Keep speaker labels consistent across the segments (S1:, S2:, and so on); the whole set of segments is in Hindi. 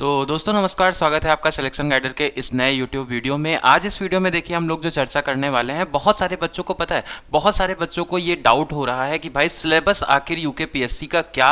S1: तो दोस्तों नमस्कार, स्वागत है आपका सिलेक्शन गाइडर के इस नए YouTube वीडियो में। आज इस वीडियो में देखिए हम लोग जो चर्चा करने वाले हैं, बहुत सारे बच्चों को पता है, बहुत सारे बच्चों को ये डाउट हो रहा है कि भाई सिलेबस आखिर यूकेपीएससी का क्या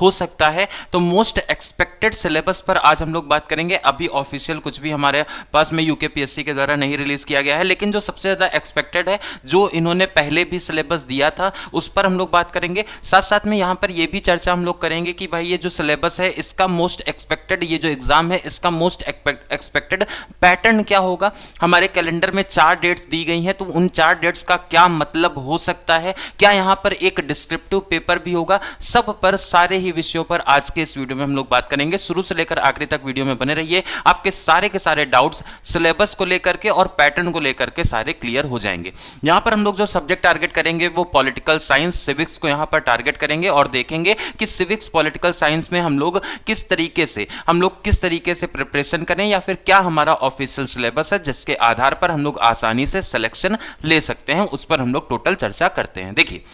S1: हो सकता है। तो मोस्ट एक्सपेक्टेड सिलेबस पर आज हम लोग बात करेंगे। अभी ऑफिशियल कुछ भी हमारे पास में यूकेपीएससी के द्वारा नहीं रिलीज किया गया है, लेकिन जो सबसे ज़्यादा एक्सपेक्टेड है, जो इन्होंने पहले भी सिलेबस दिया था, उस पर हम लोग बात करेंगे। साथ साथ में यहाँ पर ये भी चर्चा हम लोग करेंगे कि भाई ये जो सिलेबस है इसका मोस्ट एक्सपेक्टेड, ये जो एग्जाम है इसका मोस्ट एक्सपेक्टेड पैटर्न क्या होगा। हमारे कैलेंडर में 4 डेट्स दी गई हैं, तो उन 4 डेट्स का क्या मतलब हो सकता है, क्या यहाँ पर एक डिस्क्रिप्टिव पेपर भी होगा। सब पर, सारे ही विषयों पर आज के इस वीडियो में हम लोग बात करेंगे। शुरू से लेकर आखिरी तक वीडियो में बने रहिए, आपके सारे के सारे डाउट्स सिलेबस को लेकर के और पैटर्न को लेकर के सारे क्लियर हो जाएंगे। यहां पर हम लोग जो सब्जेक्ट टारगेट करेंगे वो पॉलिटिकल साइंस, सिविक्स को यहां पर टारगेट करेंगे और देखेंगे कि सिविक्स पॉलिटिकल साइंस में हम लोग किस तरीके से प्रिपरेशन करें, या फिर क्या हमारा ऑफिशियल सिलेबस है जिसके आधार पर हम लोग आसानी से सिलेक्शन ले सकते हैं, उस पर हम लोग टोटल चर्चा करते हैं। देखिए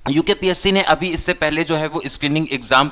S1: यूकेपीएससी ने अभी इससे पहले जो है वो स्क्रीनिंग एग्जाम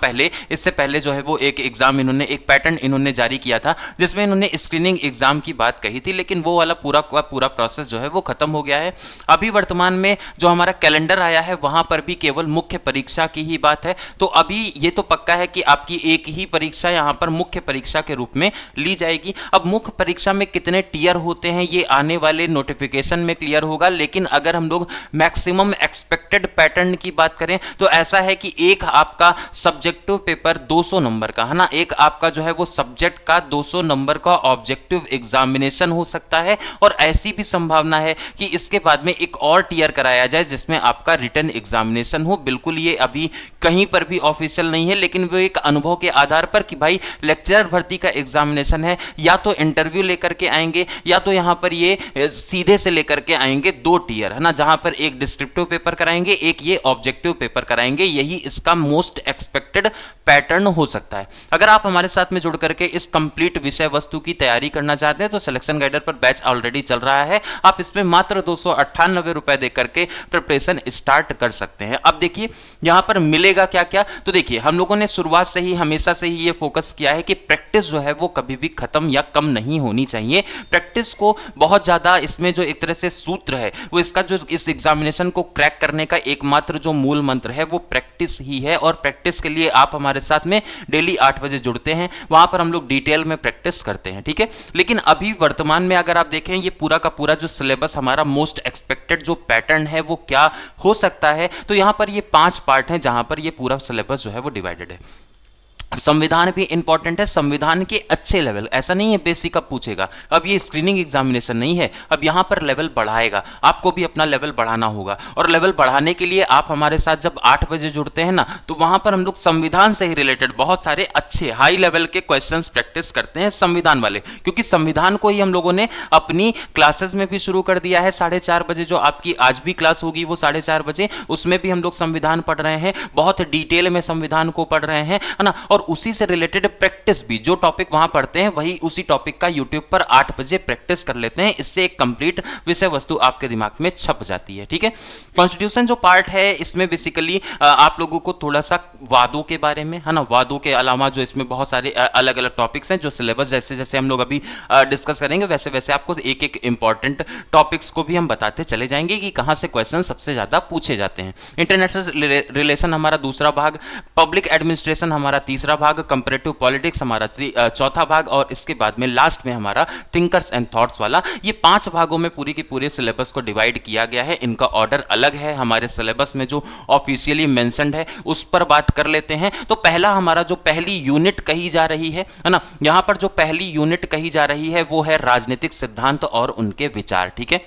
S1: इससे पहले जो है वो एक एग्जाम इन्होंने, एक पैटर्न इन्होंने जारी किया था जिसमें इन्होंने स्क्रीनिंग एग्जाम की बात कही थी, लेकिन वो वाला पूरा प्रोसेस जो है वो खत्म हो गया है। अभी वर्तमान में जो हमारा कैलेंडर आया है वहां पर भी केवल मुख्य परीक्षा की ही बात है। तो अभी ये तो पक्का है कि आपकी एक ही परीक्षा यहां पर मुख्य परीक्षा के रूप में ली जाएगी। अब मुख्य परीक्षा में कितने टीयर होते हैं ये आने वाले नोटिफिकेशन में क्लियर होगा, लेकिन अगर हम लोग मैक्सिमम एक्सपेक्टेड पैटर्न की बात करें तो ऐसा है कि एक आपका सब्जेक्टिव पेपर 200 नंबर का है ना, एक आपका जो है वो सब्जेक्ट का 200 नंबर का ऑब्जेक्टिव एग्जामिनेशन हो सकता है, और ऐसी भी संभावना है कि इसके बाद में एक और टीयर कराया जाए जिसमें आपका रिटन एग्जामिनेशन हो। बिल्कुल ये अभी कहीं पर भी ऑफिशियल नहीं है, लेकिन वो एक अनुभव के आधार पर कि भाई लेक्चरर भर्ती का एग्जामिनेशन है, या तो इंटरव्यू लेकर के आएंगे या तो यहां पर ये सीधे से लेकर के आएंगे 2 टीयर है ना, जहां पर एक डिस्क्रिप्टिव पेपर कराएंगे, एक ये ऑब्जेक्टिव पेपर कराएंगे। यही इसका मोस्ट एक्सपेक्टेड पैटर्न हो सकता है। अगर आप हमारे साथ में जुड़ करके इस कंप्लीट विषय वस्तु की तैयारी करना चाहते हैं तो सिलेक्शन गाइडर पर बैच ऑलरेडी चल रहा है, आप इसमें मात्र 298 रुपए देकर के प्रिपरेशन स्टार्ट कर सकते हैं। अब देखिए यहां पर मिलेगा क्या क्या। तो देखिए हम लोगों ने शुरुआत से ही, हमेशा से ही ये फोकस किया है कि प्रैक्टिस जो है वो कभी भी खत्म या कम नहीं होनी चाहिए। प्रैक्टिस को बहुत ज्यादा, इसमें जो एक तरह से सूत्र है वो इसका, जो इस एग्जामिनेशन को क्रैक करने का एकमात्र जो मूल मंत्र है वो प्रैक्टिस ही है। और प्रैक्टिस के लिए आप हमारे साथ में डेली 8 बजे जुड़ते हैं, वहां पर हम लोग डिटेल में प्रैक्टिस करते हैं, ठीक है। लेकिन अभी वर्तमान में अगर आप देखें ये पूरा का पूरा जो सिलेबस, हमारा मोस्ट एक्सपेक्टेड जो पैटर्न है वो क्या हो सकता है, तो यहां पर ये 5 पार्ट हैं जहां पर ये पूरा सिलेबस जो है वो डिवाइडेड है। संविधान भी इंपॉर्टेंट है, संविधान के अच्छे लेवल, ऐसा नहीं है बेसिक अब पूछेगा, अब ये स्क्रीनिंग एग्जामिनेशन नहीं है, अब यहां पर लेवल बढ़ाएगा, आपको भी अपना लेवल बढ़ाना होगा। और लेवल बढ़ाने के लिए आप हमारे साथ जब 8 बजे जुड़ते हैं ना, तो वहां पर हम लोग संविधान से ही रिलेटेड बहुत सारे अच्छे हाई लेवल के क्वेश्चंस प्रैक्टिस करते हैं, संविधान वाले, क्योंकि संविधान को ही हम लोगों ने अपनी क्लासेस में भी शुरू कर दिया है। 4:30 बजे जो आपकी आज भी क्लास होगी वो 4:30 बजे, उसमें भी हम लोग संविधान पढ़ रहे हैं, बहुत डिटेल में संविधान को पढ़ रहे हैं, है ना। और उसी से रिलेटेड प्रैक्टिस भी, जो टॉपिक वहां पढ़ते हैं वही उसी टॉपिक का यूट्यूब पर 8 बजे प्रैक्टिस कर लेते हैं। इससे एक कंप्लीट विषय वस्तु आपके दिमाग में छप जाती है, ठीक है। कॉन्स्टिट्यूशन जो पार्ट है इसमें बेसिकली आप लोगों को थोड़ा सा वादों के बारे में, है ना, वादों के अलावा जो इसमें बहुत सारे अलग अलग टॉपिक्स हैं, जो सिलेबस जैसे जैसे हम लोग अभी डिस्कस करेंगे वैसे वैसे आपको एक एक इंपॉर्टेंट टॉपिक्स को भी हम बताते चले जाएंगे कि कहां से क्वेश्चन सबसे ज्यादा पूछे जाते हैं। इंटरनेशनल रिलेशन हमारा दूसरा भाग, पब्लिक एडमिनिस्ट्रेशन हमारा तीसरा भाग, कंपैरेटिव पॉलिटिक्स हमारा चौथा भाग, और इसके बाद में लास्ट में हमारा थिंकर्स एंड थॉट्स वाला। ये 5 भागों में पूरी की पूरे सिलेबस को डिवाइड किया गया है। इनका ऑर्डर अलग है, हमारे सिलेबस में जो ऑफिशियली मेंशन्ड है उस पर बात कर लेते हैं। तो पहला हमारा जो पहली यूनिट कही जा रही है ना, यहां पर जो पहली यूनिट कही जा रही है वो है राजनीतिक सिद्धांत और उनके विचार, ठीक है।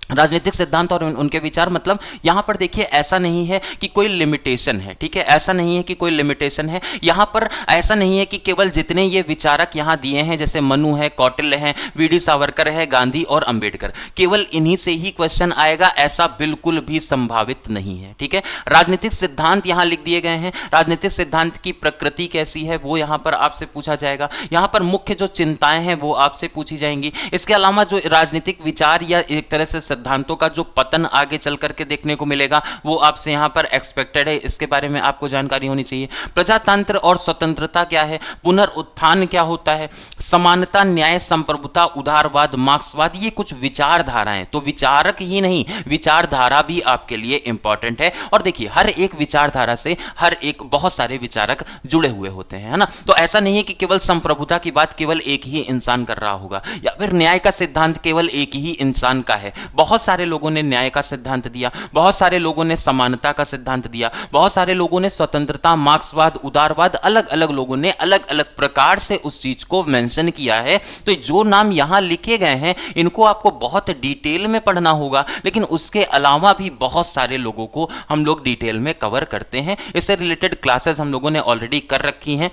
S1: राजनीतिक सिद्धांत और उनके विचार, मतलब यहां पर देखिए ऐसा नहीं है कि कोई लिमिटेशन है, ठीक है, ऐसा नहीं है कि कोई लिमिटेशन है यहां पर। ऐसा नहीं है कि केवल जितने ये विचारक यहां दिए हैं, जैसे मनु है, कौटिल्य है, वीडी सावरकर है, गांधी और अंबेडकर, केवल इन्हीं से ही क्वेश्चन आएगा, ऐसा बिल्कुल भी संभावित नहीं है, ठीक है। राजनीतिक सिद्धांत यहां लिख दिए गए हैं, राजनीतिक सिद्धांत की प्रकृति कैसी है वो यहां पर आपसे पूछा जाएगा, यहां पर मुख्य जो चिंताएं हैं वो आपसे पूछी जाएंगी। इसके अलावा जो राजनीतिक विचार या एक तरह से सिद्धांतों का जो पतन आगे चल करके देखने को मिलेगा वो आपसे यहां पर एक्सपेक्टेड है, इसके बारे में आपको जानकारी होनी चाहिए। प्रजातंत्र और स्वतंत्रता क्या है, पुनरुत्थान क्या होता है, समानता, न्याय, संप्रभुता, उदारवाद, मार्क्सवाद, ये कुछ विचारधाराएं, तो विचारक ही नहीं विचारधारा भी आपके लिए इंपॉर्टेंट है। और देखिए हर एक विचारधारा से हर एक बहुत सारे विचारक जुड़े हुए होते हैं, है ना। तो ऐसा नहीं है कि केवल संप्रभुता की बात केवल एक ही इंसान कर रहा होगा, या फिर न्याय का सिद्धांत केवल एक ही इंसान का है। बहुत सारे लोगों ने न्याय का सिद्धांत दिया, बहुत सारे लोगों ने समानता का सिद्धांत दिया, बहुत सारे लोगों ने स्वतंत्रता, मार्क्सवाद, उदारवाद, अलग अलग लोगों ने अलग अलग प्रकार से उस चीज को मेंशन किया है। तो जो नाम यहां लिखे गए हैं इनको आपको बहुत डिटेल में पढ़ना होगा, लेकिन उसके अलावा भी बहुत सारे लोगों को हम लोग डिटेल में कवर करते हैं। इससे रिलेटेड क्लासेस हम लोगों ने ऑलरेडी कर रखी हैं,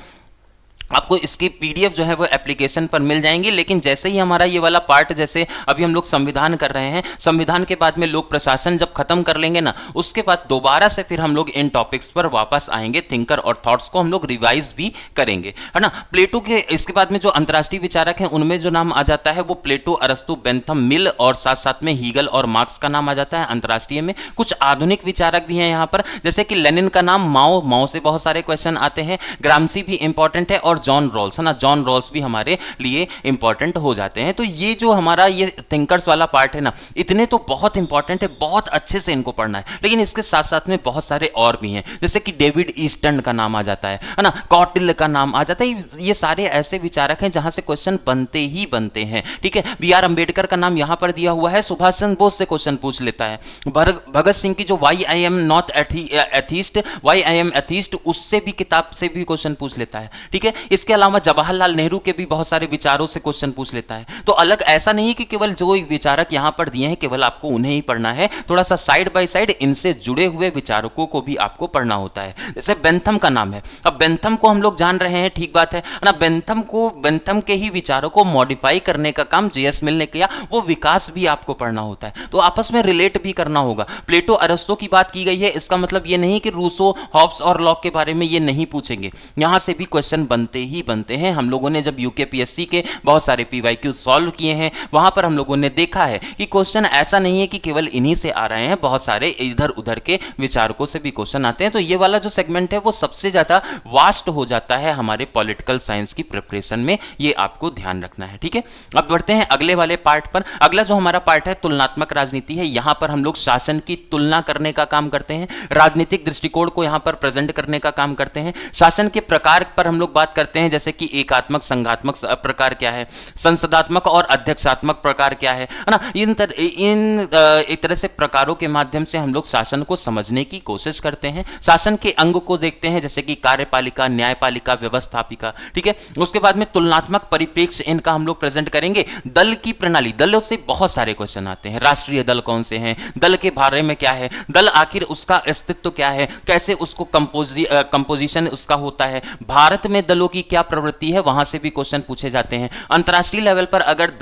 S1: आपको इसकी पीडीएफ जो है वो एप्लीकेशन पर मिल जाएंगी। लेकिन जैसे ही हमारा ये वाला पार्ट, जैसे अभी हम लोग संविधान कर रहे हैं, संविधान के बाद में लोक प्रशासन जब खत्म कर लेंगे ना, उसके बाद दोबारा से फिर हम लोग इन टॉपिक्स पर वापस आएंगे, थिंकर और थॉट्स को हम लोग रिवाइज भी करेंगे, है ना। प्लेटो के इसके बाद में जो अंतर्राष्ट्रीय विचारक हैं उनमें जो नाम आ जाता है वो प्लेटो, अरस्तु, बेंथम, मिल और साथ साथ में हीगल और मार्क्स का नाम आ जाता है अंतर्राष्ट्रीय में। कुछ आधुनिक विचारक भी हैं यहाँ पर, जैसे कि लेनिन का नाम, माओ, माओ से बहुत सारे क्वेश्चन आते हैं, ग्रामसी भी इंपॉर्टेंट है और जॉन रॉल्स, है ना, जॉन रॉल्स भी हमारे लिए इंपॉर्टेंट हो जाते हैं। तो ये जो हमारा ये थिंकर्स वाला पार्ट है ना, इतने तो बहुत इंपॉर्टेंट है, बहुत अच्छे से इनको पढ़ना है। लेकिन इसके साथ साथ में बहुत सारे और भी हैं, जैसे कि डेविड ईस्टर्न का नाम आ जाता है ना, कौटिल्य का नाम आ जाता है। ये सारे ऐसे विचारक हैं जहां से क्वेश्चन बनते ही बनते हैं, ठीक है। बी आर अंबेडकर का नाम यहां पर दिया हुआ है, सुभाष चंद्र बोस से क्वेश्चन पूछ लेता है। भगत सिंह की जो why I am not atheist, why I am atheist, उससे भी किताब से भी क्वेश्चन पूछ लेता है, ठीक है। इसके अलावा जवाहरलाल नेहरू के भी बहुत सारे विचारों से क्वेश्चन पूछ लेता है। तो अलग ऐसा नहीं है कि केवल जो विचारक यहां पर दिए हैं केवल आपको उन्हें ही पढ़ना है, थोड़ा सा साइड बाय साइड इनसे जुड़े हुए विचारकों को भी आपको पढ़ना होता है। जैसे बेंथम का नाम है, अब बेंथम को हम लोग जान रहे हैं, ठीक बात है ना। बेंथम के ही विचारों को मॉडिफाई करने का काम जेएस मिल ने किया, वो विकास भी आपको पढ़ना होता है, तो आपस में रिलेट भी करना होगा। प्लेटो, अरस्तु की बात की गई है, इसका मतलब ये नहीं कि रूसो, हॉब्स और लॉक के बारे में ये नहीं पूछेंगे, यहां से भी क्वेश्चन बनते ही बनते हैं। हम लोगों ने जब यूकेपीएससी के बहुत सारे पीवाईक्यू सॉल्व किए हैं, वहां पर हम लोगों ने देखा है कि क्वेश्चन ऐसा नहीं है कि केवल इन्हीं से आ रहे हैं, बहुत सारे इधर उधर के विचारकों से भी क्वेश्चन आते हैं। तो ये वाला जो सेगमेंट है वो सबसे ज्यादा वास्ट हो जाता है हमारे पॉलिटिकल साइंस की प्रिपरेशन में, ये आपको ध्यान रखना है, ठीक है। अब बढ़ते हैं अगले वाले पार्ट पर। अगला जो हमारा पार्ट है तुलनात्मक राजनीति है। यहां पर हम लोग शासन की तुलना करने का काम करते हैं, राजनीतिक दृष्टिकोण को यहां पर प्रेजेंट करने का काम करते हैं। शासन के प्रकार पर हम लोग बात करते हैं, जैसे कि एकात्मक, संघात्मक प्रकार क्या है, संसदात्मक और अध्यक्षात्मक प्रकार क्या है ना। एक तरह से प्रकारों के माध्यम से हम लोग शासन को समझने की कोशिश करते हैं। शासन के अंग को देखते हैं, जैसे कि कार्यपालिका, न्यायपालिका, व्यवस्थापिका, ठीक है। उसके बाद में तुलनात्मक परिप्रेक्ष्य इनका हम लोग प्रेजेंट करेंगे। दल की प्रणाली, दलों से बहुत सारे क्वेश्चन आते हैं, राष्ट्रीय दल कौन से हैं, दल के बारे में क्या है, दल आखिर उसका अस्तित्व क्या है, कैसे उसको कंपोजिशन उसका होता है, भारत में दलों की क्या प्रवृत्ति है, वहां से भी क्वेश्चन पूछे जाते हैं। अंतरराष्ट्रीय लेवल पर अगर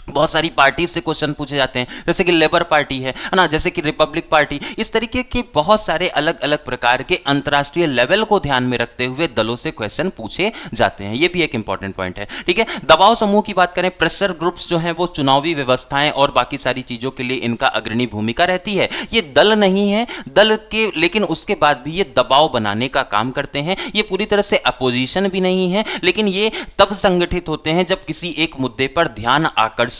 S1: बहुत सारी पार्टी से क्वेश्चन पूछे जाते हैं, जैसे कि लेबर पार्टी है ना, जैसे कि रिपब्लिक पार्टी, इस तरीके के बहुत सारे अलग अलग प्रकार के अंतरराष्ट्रीय लेवल को ध्यान में रखते हुए दलों से क्वेश्चन पूछे जाते हैं। ये भी एक इंपॉर्टेंट पॉइंट है, ठीक है। दबाव समूह की बात करें, प्रेशर ग्रुप्स जो हैं वो चुनावी व्यवस्थाएं और बाकी सारी चीजों के लिए इनका अग्रणी भूमिका रहती है। ये दल नहीं है, दल के, लेकिन उसके बाद भी ये दबाव बनाने का काम करते हैं। ये पूरी तरह से अपोजिशन भी नहीं है, लेकिन ये तब संगठित होते हैं जब किसी एक मुद्दे पर ध्यान आकर्षित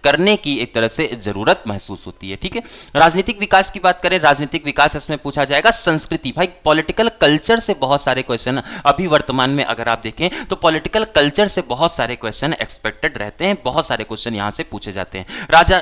S1: करने की एक तरह से जरूरत महसूस होती है, ठीक है। राजनीतिक विकास की बात करें, राजनीतिक विकास इसमें पूछा जाएगा। संस्कृति, भाई पॉलिटिकल कल्चर से बहुत सारे क्वेश्चन अभी वर्तमान में अगर आप देखें तो पॉलिटिकल कल्चर से बहुत सारे क्वेश्चन एक्सपेक्टेड रहते हैं, बहुत सारे क्वेश्चन यहां से पूछे जाते हैं।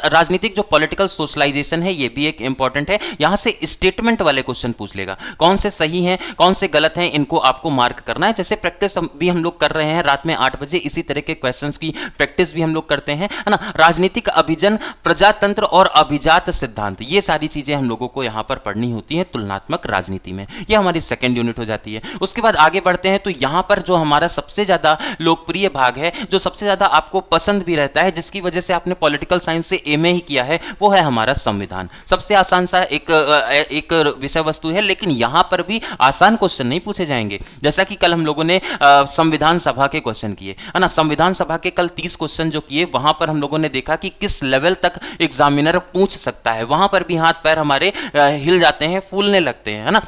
S1: राजनीतिक जो पॉलिटिकल सोशलाइजेशन है ये भी एक इंपॉर्टेंट है, यहां से स्टेटमेंट वाले क्वेश्चन पूछ लेगा, कौन से सही हैं कौन से गलत हैं, इनको आपको मार्क करना है। जैसे प्रैक्टिस भी हम लोग कर रहे हैं रात में 8 बजे, इसी तरह के क्वेश्चंस की प्रैक्टिस भी हम लोग करते हैं, है ना। राजनीतिक अभिजन, प्रजातंत्र और अभिजात सिद्धांत, ये सारी चीजें हम लोगों को यहां पर पढ़नी होती हैं तुलनात्मक राजनीति में। ये हमारी सेकंड यूनिट हो जाती है। उसके बाद आगे बढ़ते हैं तो यहां पर जो हमारा सबसे ज्यादा लोकप्रिय भाग है, जो सबसे ज्यादा आपको पसंद भी रहता है, जिसकी वजह से आपने पॉलिटिकल साइंस से एमए ही किया है, वो है हमारा संविधान। सबसे आसान सा एक विषय वस्तु है, लेकिन यहां पर भी आसान क्वेश्चन नहीं पूछे जाएंगे। जैसा कि कल हम लोगों ने संविधान सभा के क्वेश्चन किए, है ना। संविधान सभा के कल 30 क्वेश्चन जो किए वहां पर हम लोगों ने देखा कि किस लेवल तक एग्जामिनर पूछ सकता है, वहां पर भी हाथ पैर हमारे हिल जाते हैं, फूलने लगते हैं, है ना।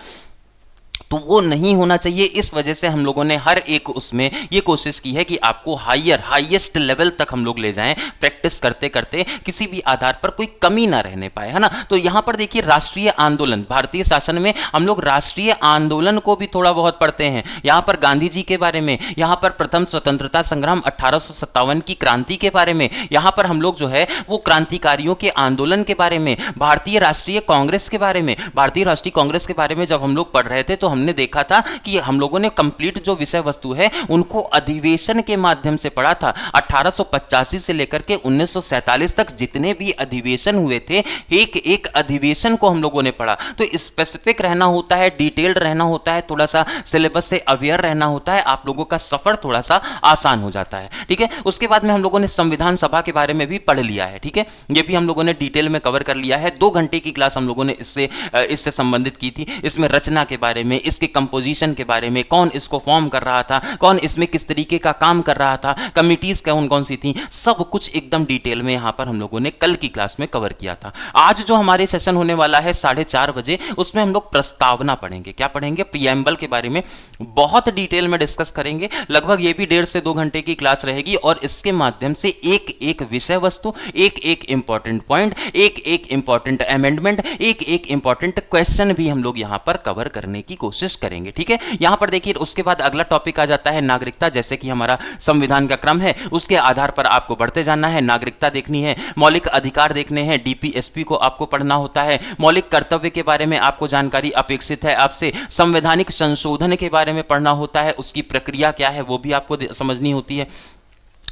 S1: तो वो नहीं होना चाहिए। इस वजह से हम लोगों ने हर एक उसमें ये कोशिश की है कि आपको हाईएस्ट लेवल तक हम लोग ले जाएं, प्रैक्टिस करते करते किसी भी आधार पर कोई कमी ना रहने पाए, है ना। तो यहां पर देखिए राष्ट्रीय आंदोलन, भारतीय शासन में हम लोग राष्ट्रीय आंदोलन को भी थोड़ा बहुत पढ़ते हैं। यहां पर गांधी जी के बारे में, यहां पर प्रथम स्वतंत्रता संग्राम 1857 की क्रांति के बारे में, यहां पर हम लोग जो है वो क्रांतिकारियों के आंदोलन के बारे में, भारतीय राष्ट्रीय कांग्रेस के बारे में, भारतीय राष्ट्रीय कांग्रेस के बारे में जब हम लोग पढ़ रहे थे तो हमने देखा था कि हम लोगों ने कंप्लीट जो विषय वस्तु है उनको अधिवेशन के माध्यम से पढ़ा था। 1885 से लेकर के 1947 तक जितने भी अधिवेशन हुए थे, एक एक अधिवेशन को हम लोगों ने पढ़ा। तो स्पेसिफिक रहना होता है, डिटेल्ड रहना होता है, थोड़ा सा सिलेबस से अवेयर रहना होता है, आप लोगों का सफर थोड़ा सा आसान हो जाता है, ठीक है। उसके बाद में हम लोगों ने संविधान सभा के बारे में भी पढ़ लिया है, ठीक है। ये भी हम लोगों ने डिटेल में कवर कर लिया है। 2 घंटे की क्लास हम लोगों ने इससे संबंधित की थी। इसमें रचना के बारे में, इसके कंपोजिशन के बारे में, कौन इसको फॉर्म कर रहा था, कौन इसमें किस तरीके का काम कर रहा था, कमिटीज कौन कौन सी थी, सब कुछ एकदम डिटेल में यहां पर हम लोगों ने कल की क्लास में कवर किया था। आज जो हमारे सेशन होने वाला है 4:30 बजे, उसमें हम लोग प्रस्तावना पढ़ेंगे। क्या पढ़ेंगे? प्रीएम्बल के बारे में बहुत डिटेल में डिस्कस करेंगे। लगभग ये भी 1.5 से 2 घंटे की क्लास रहेगी और इसके माध्यम से एक एक विषय वस्तु, एक एक इंपॉर्टेंट पॉइंट, एक एक इंपॉर्टेंट अमेंडमेंट, एक एक इंपॉर्टेंट क्वेश्चन भी हम लोग यहां पर कवर करने की कोशिश करेंगे, ठीक है। यहां पर देखिए उसके बाद अगला टॉपिक आ जाता है नागरिकता। जैसे कि हमारा संविधान का क्रम है, उसके आधार पर आपको बढ़ते जाना है। नागरिकता देखनी है, मौलिक अधिकार देखने हैं, डीपीएसपी को आपको पढ़ना होता है, मौलिक कर्तव्य के बारे में आपको जानकारी अपेक्षित है आपसे, संवैधानिक संशोधन के बारे में पढ़ना होता है, उसकी प्रक्रिया क्या है वो भी आपको समझनी होती है।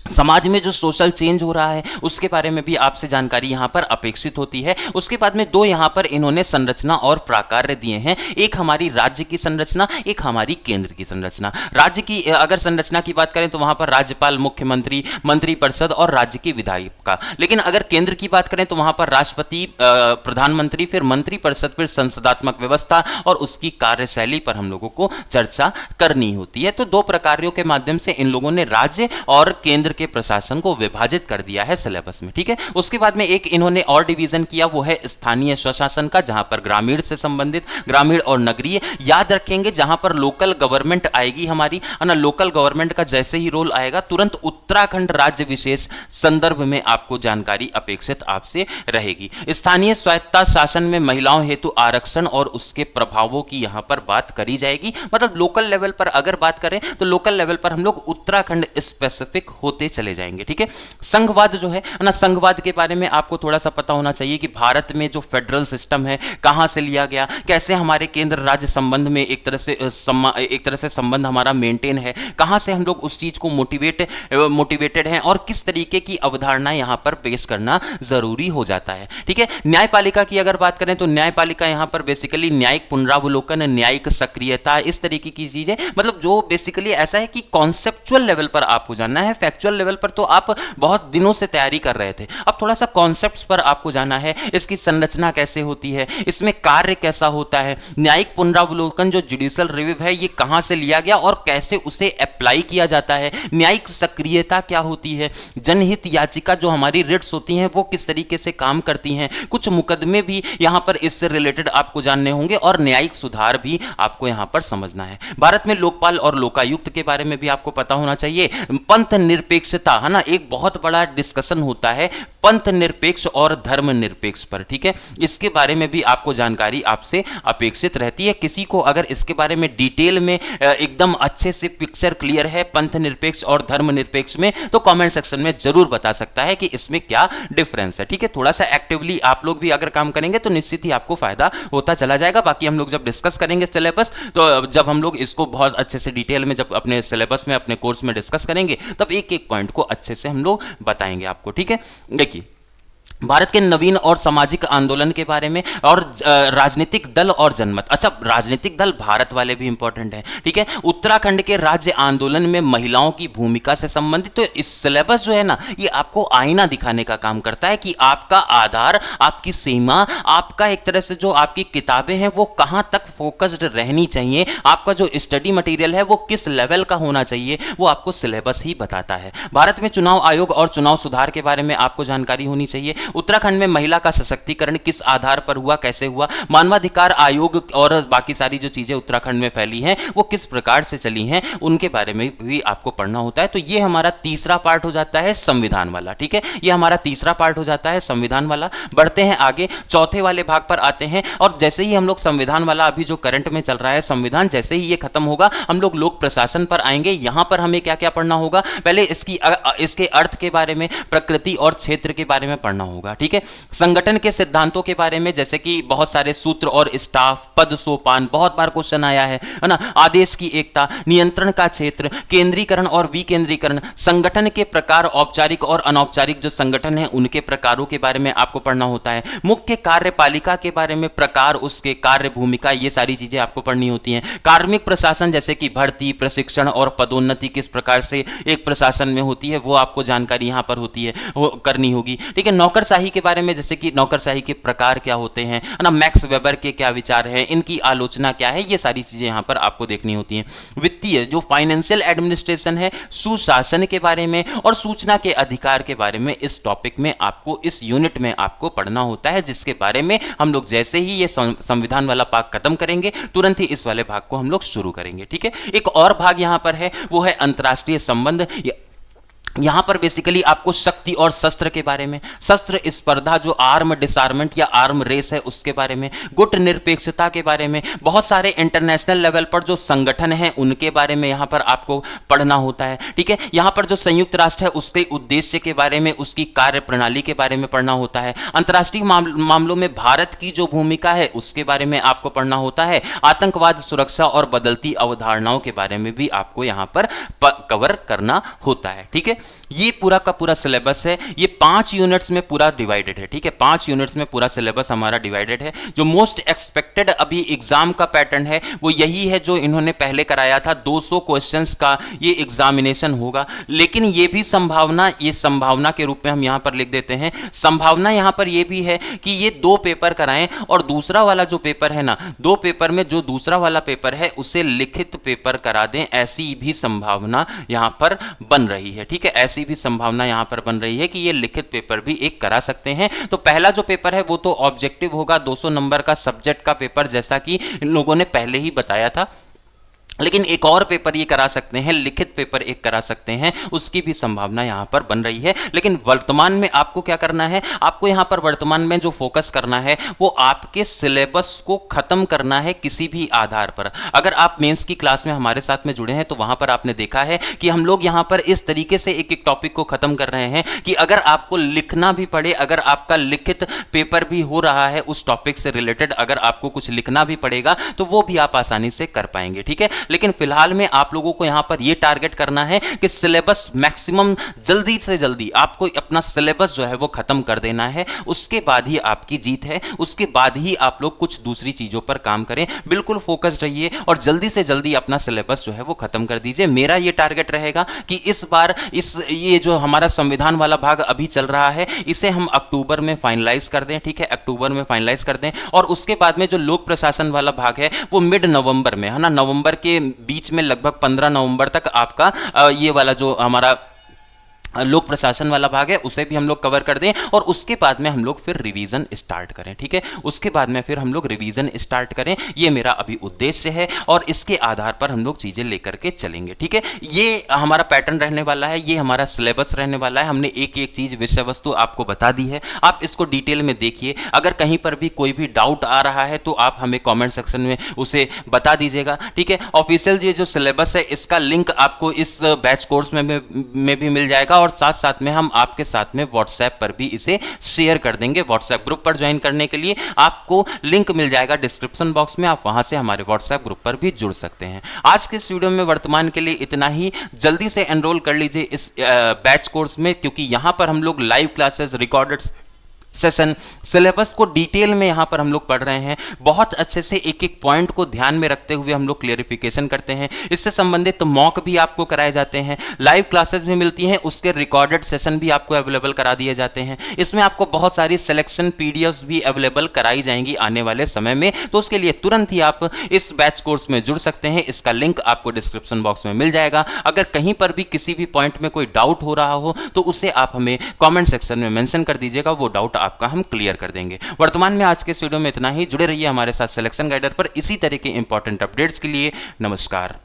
S1: समाज में जो सोशल चेंज हो रहा है उसके बारे में भी आपसे जानकारी यहां पर अपेक्षित होती है। उसके बाद में 2 यहां पर इन्होंने संरचना और प्राकार्य दिए हैं, एक हमारी राज्य की संरचना, एक हमारी केंद्र की संरचना। राज्य की अगर संरचना की बात करें तो वहां पर राज्यपाल, मुख्यमंत्री, मंत्रिपरिषद और राज्य की विधायिका। लेकिन अगर केंद्र की बात करें तो वहां पर राष्ट्रपति, प्रधानमंत्री, फिर मंत्रिपरिषद, फिर संसदात्मक व्यवस्था और उसकी कार्यशैली पर हम लोगों को चर्चा करनी होती है। तो 2 प्रकारों के माध्यम से इन लोगों ने राज्य और केंद्र के प्रशासन को विभाजित कर दिया है सिलेबस में, ठीक है। उसके बाद में एक इन्होंने और डिवीजन किया, वो है स्थानीय स्वशासन का, जहां पर ग्रामीण से संबंधित, ग्रामीण और नगरीय। याद रखेंगे जहां पर लोकल गवर्नमेंट आएगी हमारी, है ना, लोकल गवर्नमेंट का जैसे ही रोल आएगा तुरंत उत्तराखंड राज्य विशेष संदर्भ में आपको जानकारी अपेक्षित आपसे रहेगी। स्थानीय स्वायत्ता शासन में महिलाओं हेतु आरक्षण और उसके प्रभावों की यहां पर बात करी जाएगी। मतलब लोकल लेवल पर अगर बात करें तो लोकल लेवल पर हम लोग उत्तराखंड स्पेसिफिक होते चले जाएंगे, ठीक है। संघवाद जो है ना, संघवाद के बारे में आपको थोड़ा सा पता होना चाहिए कि भारत में जो फेडरल सिस्टम है कहां से लिया गया, कैसे हमारे केंद्र राज्य संबंध में एक तरह से संबंध हमारा मेंटेन है, कहां से हम लोग उस चीज को मोटिवेटेड हैं और किस तरीके की अवधारणा यहां पर पेश करना जरूरी हो जाता है, ठीक है। न्यायपालिका की अगर बात करें तो न्यायपालिका यहां पर बेसिकली न्यायिक पुनरावलोकन, न्यायिक सक्रियता, इस तरीके की चीजें, मतलब जो बेसिकली ऐसा है कि कॉन्सेप्चुअल लेवल पर आपको जानना है। फैक्चुअल लेवल पर तो आप बहुत दिनों से तैयारी कर रहे थे, अब थोड़ा सा कॉन्सेप्ट्स पर आपको जाना है, इसकी संरचना कैसे होती है, इसमें कार्य कैसा होता है, न्यायिक पुनरावलोकन जो जुडिशियल रिव्यू है ये कहां से लिया गया और कैसे उसे अप्लाई किया जाता है, न्यायिक सक्रियता क्या होती है, जनहित याचिका जो हमारी रिट्स होती हैं वो किस तरीके से काम करती हैं, कुछ मुकदमे भी यहां पर इससे रिलेटेड आपको जानने होंगे और न्यायिक सुधार भी आपको यहां पर समझना है। भारत में लोकपाल और लोकायुक्त के बारे में भी आपको पता होना चाहिए। पंथ निरपेक्षता, है ना, एक बहुत बड़ा डिस्कशन होता है पंथ निरपेक्ष और धर्म निरपेक्ष पर, ठीक है। इसके बारे में भी आपको जानकारी आपसे अपेक्षित रहती है। किसी को अगर इसके बारे में डिटेल में एकदम अच्छे से पिक्चर क्लियर है पंथ निरपेक्ष और धर्म निरपेक्ष में तो कमेंट सेक्शन में जरूर बता सकता है कि इसमें क्या डिफरेंस है, ठीक है। थोड़ा सा एक्टिवली आप लोग भी अगर काम करेंगे तो निश्चित ही आपको फायदा होता चला जाएगा। बाकी हम लोग जब डिस्कस करेंगे सिलेबस, तो जब हम लोग इसको बहुत अच्छे से डिटेल में जब अपने सिलेबस में, अपने कोर्स में डिस्कस करेंगे तब एक एक पॉइंट को अच्छे से हम लोग बताएंगे आपको, ठीक है। देखिए भारत के नवीन और सामाजिक आंदोलन के बारे में, और राजनीतिक दल और जनमत। अच्छा, राजनीतिक दल भारत वाले भी इंपॉर्टेंट हैं, ठीक है। उत्तराखंड के राज्य आंदोलन में महिलाओं की भूमिका से संबंधित। तो इस सिलेबस जो है ना, ये आपको आईना दिखाने का काम करता है कि आपका आधार, आपकी सीमा, आपका एक तरह से जो आपकी किताबें हैं वो कहां तक फोकस्ड रहनी चाहिए, आपका जो स्टडी मटेरियल है वो किस लेवल का होना चाहिए, वो आपको सिलेबस ही बताता है। भारत में चुनाव आयोग और चुनाव सुधार के बारे में आपको जानकारी होनी चाहिए। उत्तराखंड में महिला का सशक्तिकरण किस आधार पर हुआ, कैसे हुआ, मानवाधिकार आयोग और बाकी सारी जो चीजें उत्तराखंड में फैली हैं वो किस प्रकार से चली हैं, उनके बारे में भी आपको पढ़ना होता है। तो ये हमारा तीसरा पार्ट हो जाता है संविधान वाला, ठीक है। ये हमारा तीसरा पार्ट हो जाता है संविधान वाला। बढ़ते हैं आगे, चौथे वाले भाग पर आते हैं। और जैसे ही हम लोग संविधान वाला, अभी जो करंट में चल रहा है संविधान, जैसे ही ये खत्म होगा हम लोग लोक प्रशासन पर आएंगे। यहां पर हमें क्या क्या पढ़ना होगा, पहले इसके अर्थ के बारे में, प्रकृति और क्षेत्र के बारे में पढ़ना होगा, ठीक है। संगठन के सिद्धांतों के बारे में, जैसे कि बहुत सारे सूत्र और स्टाफ, पद, सोपान, बहुत बार क्वेश्चन आया है ना। आदेश की एकता, नियंत्रण का क्षेत्र, केंद्रीकरण और विकेंद्रीकरण, संगठन के प्रकार, औपचारिक और अनौपचारिक जो संगठन है उनके प्रकारों के बारे में आपको पढ़ना होता है। मुख्य कार्यपालिका के बारे में, प्रकार, उसके कार्य, भूमिका, ये सारी चीजें आपको पढ़नी होती हैं। कार्मिक प्रशासन, जैसे कि भर्ती, प्रशिक्षण और पदोन्नति किस प्रकार से एक प्रशासन में होती है, वो आपको जानकारी यहां पर होती है, वो करनी होगी, ठीक है। नौकरशाही के बारे में, जैसे कि नौकरशाही के प्रकार क्या होते हैं ना, मैक्स वेबर के क्या विचार हैं, इनकी आलोचना क्या है, ये सारी चीजें यहां पर आपको देखनी होती हैं। वित्तीय जो फाइनेंशियल एडमिनिस्ट्रेशन है, सुशासन के बारे में और सूचना के अधिकार के बारे में, इस टॉपिक में आपको, इस यूनिट में आपको पढ़ना होता है, जिसके बारे में हम लोग जैसे ही ये संविधान वाला भाग खत्म करेंगे तुरंत ही इस वाले भाग को हम लोग शुरू करेंगे, ठीक है। एक और भाग यहां पर है, वो है अंतरराष्ट्रीय संबंध। यहां पर बेसिकली आपको शक्ति और शस्त्र के बारे में, शस्त्र स्पर्धा जो आर्म डिसआर्मेंट या आर्म रेस है उसके बारे में, गुट निरपेक्षता के बारे में, बहुत सारे इंटरनेशनल लेवल पर जो संगठन हैं उनके बारे में यहां पर आपको पढ़ना होता है, ठीक है। यहां पर जो संयुक्त राष्ट्र है उसके उद्देश्य के बारे में, उसकी कार्य प्रणाली के बारे में पढ़ना होता है। अंतर्राष्ट्रीय मामलों में भारत की जो भूमिका है उसके बारे में आपको पढ़ना होता है। आतंकवाद, सुरक्षा और बदलती अवधारणाओं के बारे में भी आपको यहां पर कवर करना होता है, ठीक है। ये पूरा का पूरा सिलेबस है, ये 5 यूनिट्स में पूरा डिवाइडेड है, ठीक है। 5 यूनिट्स में पूरा सिलेबस हमारा डिवाइडेड है। जो मोस्ट एक्सपेक्टेड अभी एग्जाम का पैटर्न है वो यही है जो इन्होंने पहले कराया था, 200 क्वेश्चंस का ये एग्जामिनेशन होगा। लेकिन ये भी संभावना, ये संभावना के रूप में हम यहां पर लिख देते हैं, संभावना यहां पर ये भी है कि ये 2 पेपर कराएं और दूसरा वाला जो पेपर है ना, 2 पेपर में जो दूसरा वाला पेपर है उसे लिखित पेपर करा दें, ऐसी भी संभावना यहां पर बन रही है, ठीक है। ऐसी भी संभावना यहां पर बन रही है कि ये लिखित पेपर भी एक करा सकते हैं। तो पहला जो पेपर है वो तो ऑब्जेक्टिव होगा, 200 नंबर का सब्जेक्ट का पेपर, जैसा कि इन लोगों ने पहले ही बताया था। लेकिन एक और पेपर ये करा सकते हैं, लिखित पेपर एक करा सकते हैं, उसकी भी संभावना यहां पर बन रही है। लेकिन वर्तमान में आपको क्या करना है, आपको यहां पर वर्तमान में जो फोकस करना है वो आपके सिलेबस को खत्म करना है किसी भी आधार पर। अगर आप मेंस की क्लास में हमारे साथ में जुड़े हैं तो वहां पर आपने देखा है कि हम लोग यहां पर इस तरीके से एक एक टॉपिक को खत्म कर रहे हैं कि अगर आपको लिखना भी पड़े, अगर आपका लिखित पेपर भी हो रहा है उस टॉपिक से रिलेटेड, अगर आपको कुछ लिखना भी पड़ेगा तो वो भी आप आसानी से कर पाएंगे, ठीक है। लेकिन फिलहाल में आप लोगों को यहां पर यह टारगेट करना है कि सिलेबस मैक्सिमम जल्दी से जल्दी आपको अपना सिलेबस जो है वो खत्म कर देना है। उसके बाद ही आपकी जीत है, उसके बाद ही आप लोग कुछ दूसरी चीजों पर काम करें। बिल्कुल फोकस्ड रहिए और जल्दी से जल्दी अपना सिलेबस जो है वो खत्म कर दीजिए। मेरा यह टारगेट रहेगा कि इस बार ये जो हमारा संविधान वाला भाग अभी चल रहा है इसे हम अक्टूबर में फाइनलाइज कर दें, ठीक है, अक्टूबर में फाइनलाइज कर दें। और उसके बाद में जो लोक प्रशासन वाला भाग है वो मिड नवंबर में, है ना, नवंबर के बीच में लगभग 15 नवंबर तक आपका ये वाला जो हमारा लोक प्रशासन वाला भाग है उसे भी हम लोग कवर कर दें। और उसके बाद में हम लोग फिर रिवीजन स्टार्ट करें, ठीक है। उसके बाद में फिर हम लोग रिवीजन स्टार्ट करें, ये मेरा अभी उद्देश्य है और इसके आधार पर हम लोग चीजें लेकर के चलेंगे, ठीक है। ये हमारा पैटर्न रहने वाला है, ये हमारा सिलेबस रहने वाला है। हमने एक एक चीज, विषय वस्तु आपको बता दी है, आप इसको डिटेल में देखिए। अगर कहीं पर भी कोई भी डाउट आ रहा है तो आप हमें कॉमेंट सेक्शन में उसे बता दीजिएगा, ठीक है। ऑफिशियल ये जो सिलेबस है इसका लिंक आपको इस बैच कोर्स में भी मिल जाएगा और साथ साथ में हम आपके साथ में व्हाट्सएप पर भी इसे शेयर कर देंगे। व्हाट्सएप ग्रुप पर ज्वाइन करने के लिए आपको लिंक मिल जाएगा डिस्क्रिप्शन बॉक्स में, आप वहां से हमारे व्हाट्सएप ग्रुप पर भी जुड़ सकते हैं। आज के इस वीडियो में वर्तमान के लिए इतना ही। जल्दी से एनरोल कर लीजिए इस बैच कोर्स में, क्योंकि यहां पर हम लोग लाइव क्लासेस, सेशन सिलेबस को डिटेल में यहाँ पर हम लोग पढ़ रहे हैं। बहुत अच्छे से एक एक पॉइंट को ध्यान में रखते हुए हम लोग क्लियरिफिकेशन करते हैं। इससे संबंधित तो मॉक भी आपको कराए जाते हैं, लाइव क्लासेस भी मिलती हैं, उसके रिकॉर्डेड सेशन भी आपको अवेलेबल करा दिए जाते हैं। इसमें आपको बहुत सारी सिलेक्शन पीडीएफ्स भी अवेलेबल कराई जाएंगी आने वाले समय में। तो उसके लिए तुरंत ही आप इस बैच कोर्स में जुड़ सकते हैं। इसका लिंक आपको डिस्क्रिप्शन बॉक्स में मिल जाएगा। अगर कहीं पर भी किसी भी पॉइंट में कोई डाउट हो रहा हो तो उसे आप हमें कमेंट सेक्शन में मेंशन कर दीजिएगा, वो डाउट आपका हम क्लियर कर देंगे। वर्तमान में आज के इस वीडियो में इतना ही। जुड़े रहिए हमारे साथ सिलेक्शन गाइडर पर इसी तरह के इंपॉर्टेंट अपडेट्स के लिए। नमस्कार।